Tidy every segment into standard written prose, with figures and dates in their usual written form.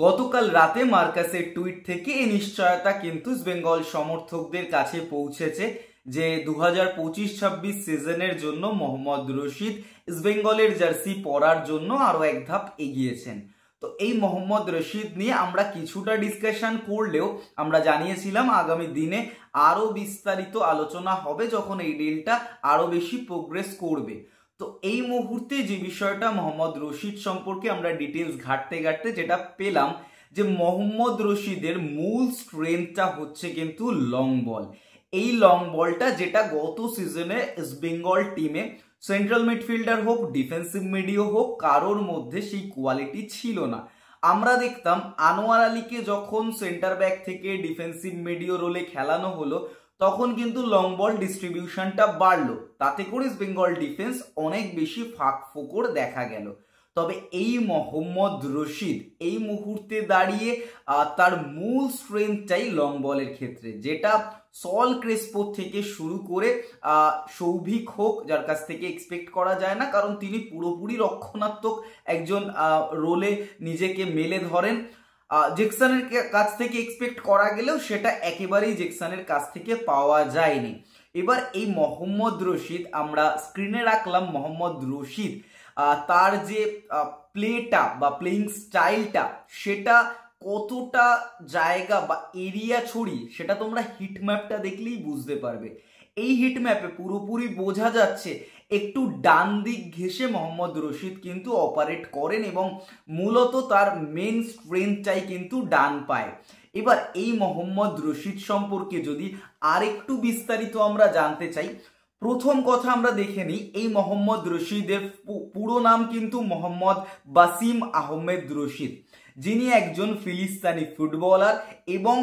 গতকাল রাতে মার্কাসের টুইট থেকে এই নিশ্চয়তা কিন্তু বেঙ্গল সমর্থকদের কাছে পৌঁছেছে যে 2025-26 সিজনের জন্য মোহাম্মদ রশিদ ইস্টবেঙ্গলের জার্সি পরার জন্য আরো এক ধাপ এগিয়েছেন। তো এই মোহাম্মদ রশিদ নিয়ে আমরা কিছুটা ডিসকাশন করলেও আমরা জানিয়েছিলাম আগামী দিনে আরো বিস্তারিত আলোচনা হবে যখন এই ডিলটা আরো বেশি প্রোগ্রেস করবে। তো এই মুহূর্তে যে বিষয়টা মোহাম্মদ রশিদ সম্পর্কে আমরা ডিটেলস ঘাটতে ঘাটতে যেটা পেলাম যে মোহাম্মদ রশিদের মূল স্ট্রেংথটা হচ্ছে কিন্তু লং বল। এই লং বলটা যেটা গত সিজনে ইস্ট বেঙ্গল টিমে সেন্ট্রাল মিডফিল্ডার হোক ডিফেন্সিভ মিডিও হোক কারোর মধ্যে সেই কোয়ালিটি ছিল না। আমরা দেখতাম আনোয়ার আলীকে যখন সেন্টার ব্যাক থেকে ডিফেন্সিভ মিডিও রোলে খেলানো হলো তখন কিন্তু লং বল ডিস্ট্রিবিউশনটা বাড়লো, তাতে করে ইস্ট বেঙ্গল ডিফেন্স অনেক বেশি ফাঁক ফোকর দেখা গেল। তবে এই মোহাম্মদ রশিদ এই মুহূর্তে দাঁড়িয়ে তার মূল স্ট্রেংথটাই লং বলের ক্ষেত্রে, যেটা সল ক্রেসপো থেকে শুরু করে সৌভিক হোক যার কাছ থেকে এক্সপেক্ট করা যায় না, কারণ তিনি পুরোপুরি রক্ষণাত্মক একজন রোলে নিজেকে মেলে ধরেন। জেকসনের কাছ থেকে এক্সপেক্ট করা গেলেও সেটা একেবারেই জেকসনের কাছ থেকে পাওয়া যায়নি। এবার এই মোহাম্মদ রশিদ আমরা স্ক্রিনে রাখলাম। মোহাম্মদ রশিদ তার যে প্লেটা বা প্লেইং স্টাইলটা সেটা কতটা জায়গা বা এরিয়া ছড়িয়ে সেটা তোমরা হিটম্যাপটা দেখলেই বুঝতে পারবে। এই হিটম্যাপে পুরোপুরি বোঝা যাচ্ছে একটু ডান দিক ঘেঁষে মোহাম্মদ রশিদ কিন্তু অপারেট করেন এবং মূলত তার মেন স্ট্রেংথটাই কিন্তু ডান পায়। এবার এই মোহাম্মদ রশিদ সম্পর্কে যদি আরেকটু বিস্তারিত আমরা জানতে চাই, প্রথম কথা আমরা দেখে নিই এই মোহাম্মদ রশিদের পুরো নাম কিন্তু মোহাম্মদ বাসিম আহমেদ রশিদ, যিনি একজন ফিলিস্তিনি ফুটবলার এবং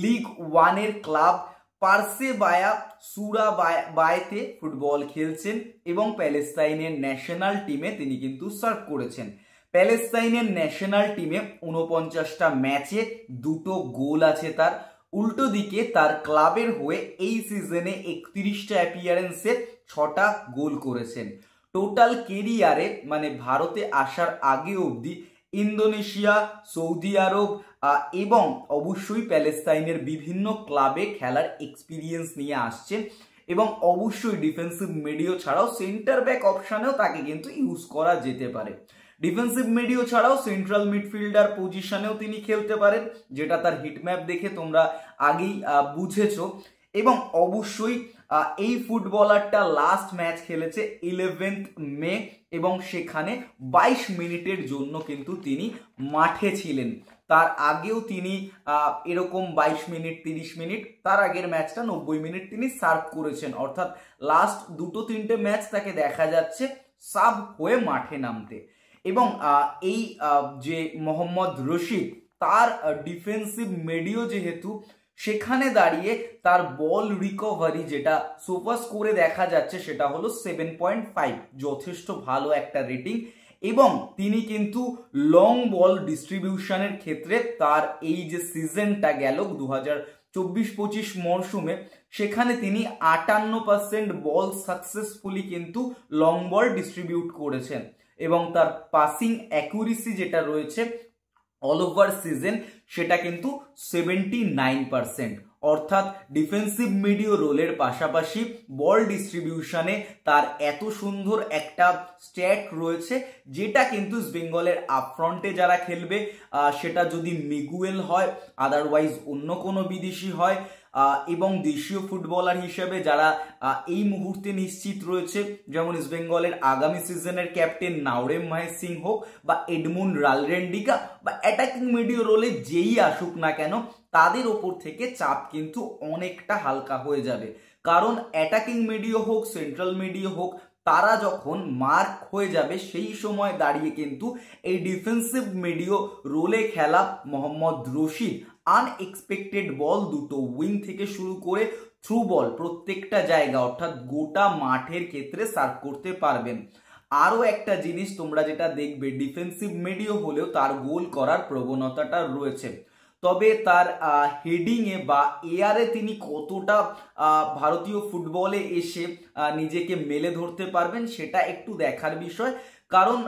লিগ ওয়ানের ক্লাব পারসেবায়া সুরাবায়াতে ফুটবল খেলছেন এবং প্যালেস্তাইনের ন্যাশনাল টিমে তিনি কিন্তু সার্ভ করেছেন। প্যালেস্তাইনের ন্যাশনাল টিমে 49টা ম্যাচে 2টো গোল আছে তার। উল্টো দিকে তার ক্লাবের হয়ে এই সিজনে 31টা অ্যাপিয়ারেন্সে 6টা গোল করেছেন। টোটাল কেরিয়ারে মানে ভারতে আসার আগে অবধি ইন্দোনেশিয়া, সৌদি আরব এবং অবশ্যই প্যালেস্তাইনের বিভিন্ন ক্লাবে খেলার এক্সপিরিয়েন্স নিয়ে আসছেন এবং অবশ্যই ডিফেন্সিভ মিডিও ছাড়াও সেন্টার ব্যাক অপশানেও তাকে কিন্তু ইউজ করা যেতে পারে। ডিফেন্সিভ মিডিও ছাড়াও সেন্ট্রাল মিডফিল্ডার পজিশনেও তিনি খেলতে পারেন, যেটা তার হিটম্যাপ দেখে তোমরা আগেই বুঝেছো। এবং অবশ্যই এই ফুটবলারটা লাস্ট ম্যাচ খেলেছে 11 মে এবং সেখানে 22 মিনিটের জন্য কিন্তু তিনি মাঠে ছিলেন। তার আগেও তিনি এরকম 22 মিনিট 30 মিনিট, তার আগের ম্যাচটা 90 মিনিট তিনি সার্ভ করেছেন। অর্থাৎ লাস্ট 2-3টে ম্যাচ তাকে দেখা যাচ্ছে সাব হয়ে মাঠে নামতে। এবং এই যে মোহাম্মদ রশিদ তার ডিফেন্সিভ মিডিও যেহেতু, সেখানে দাঁড়িয়ে তার বল রিকভারি যেটা সোফাস করে দেখা যাচ্ছে সেটা হলো 7.5, যথেষ্ট ভালো একটা রেটিং। এবং তিনি কিন্তু লং বল ডিস্ট্রিবিউশনের ক্ষেত্রে তার এই যে সিজনটা গেল 2024-25 মরশুমে, সেখানে তিনি 58% বল সাকসেসফুলি কিন্তু লং বল ডিস্ট্রিবিউট করেছেন এবং তার পাসিং অ্যাকুরেসি যেটা রয়েছে অল ওভার সিজন সেটা কিন্তু 79%। অর্থাৎ ডিফেন্সিভ মিডিও রোলের পাশাপাশি বল ডিস্ট্রিবিউশনে তার এত সুন্দর একটা স্ট্যাট রয়েছে, যেটা কিন্তু ইস্ট বেঙ্গলের আপফ্রন্টে যারা খেলবে সেটা যদি মিগুয়েল হয়, আদারওয়াইজ অন্য কোনো বিদেশি হয় এবং দেশীয় ফুটবলার হিসেবে যারা এই মুহূর্তে নিশ্চিত রয়েছে, যেমন ইস্ট বেঙ্গলের আগামী সিজনের ক্যাপ্টেন নাওরেম মহেশ সিং হোক বা এডমুন্ড রালরেন্ডিকা বা অ্যাটাকিং মিডিও রোলে যেই আসুক না কেন, তাদের ওপর থেকে চাপ কিন্তু অনেকটা হালকা হয়ে যাবে। কারণ অ্যাটাকিং মিডিও হোক সেন্ট্রাল মিডিও হোক, তারা যখন মার্ক হয়ে যাবে সেই সময় দাঁড়িয়ে কিন্তু এই ডিফেন্সিভ মিডিও রোলে খেলা মোহাম্মদ রশিদ আনএক্সপেক্টেড বল, 2টো উইং থেকে শুরু করে থ্রু বল প্রত্যেকটা জায়গা অর্থাৎ গোটা মাঠের ক্ষেত্রে সার্ভ করতে পারবেন। আরও একটা জিনিস তোমরা যেটা দেখবে, ডিফেন্সিভ মিডিও হলেও তার গোল করার প্রবণতাটা রয়েছে, তবে তার হেডিংয়ে বা এয়ারে তিনি কতটা ভারতীয় ফুটবলে এসে নিজেকে মেলে ধরতে পারবেন সেটা একটু দেখার বিষয়। কারণ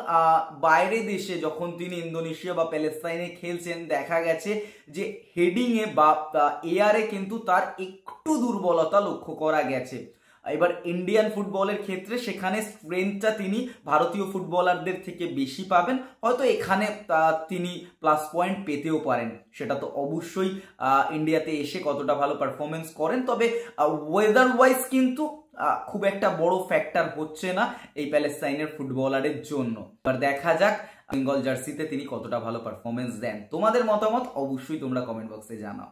বাইরে দেশে যখন তিনি ইন্দোনেশিয়া বা প্যালেস্তাইনে খেলছেন দেখা গেছে যে হেডিংয়ে বা এয়ারে কিন্তু তার একটু দুর্বলতা লক্ষ্য করা গেছে। এবার ইন্ডিয়ান ফুটবলের ক্ষেত্রে সেখানে স্ট্রেংথটা তিনি ভারতীয় ফুটবলারদের থেকে বেশি পাবেন, হয়তো এখানে তিনি প্লাস পয়েন্ট পেতেও পারেন। সেটা তো অবশ্যই ইন্ডিয়াতে এসে কতটা ভালো পারফরমেন্স করেন, তবে ওয়েদার ওয়াইজ কিন্তু খুব একটা বড় ফ্যাক্টর হচ্ছে না এই প্যালেস্তাইনের ফুটবলারের জন্য। এবার দেখা যাক বেঙ্গল জার্সিতে তিনি কতটা ভালো পারফরমেন্স দেন। তোমাদের মতামত অবশ্যই তোমরা কমেন্ট বক্সে জানাও।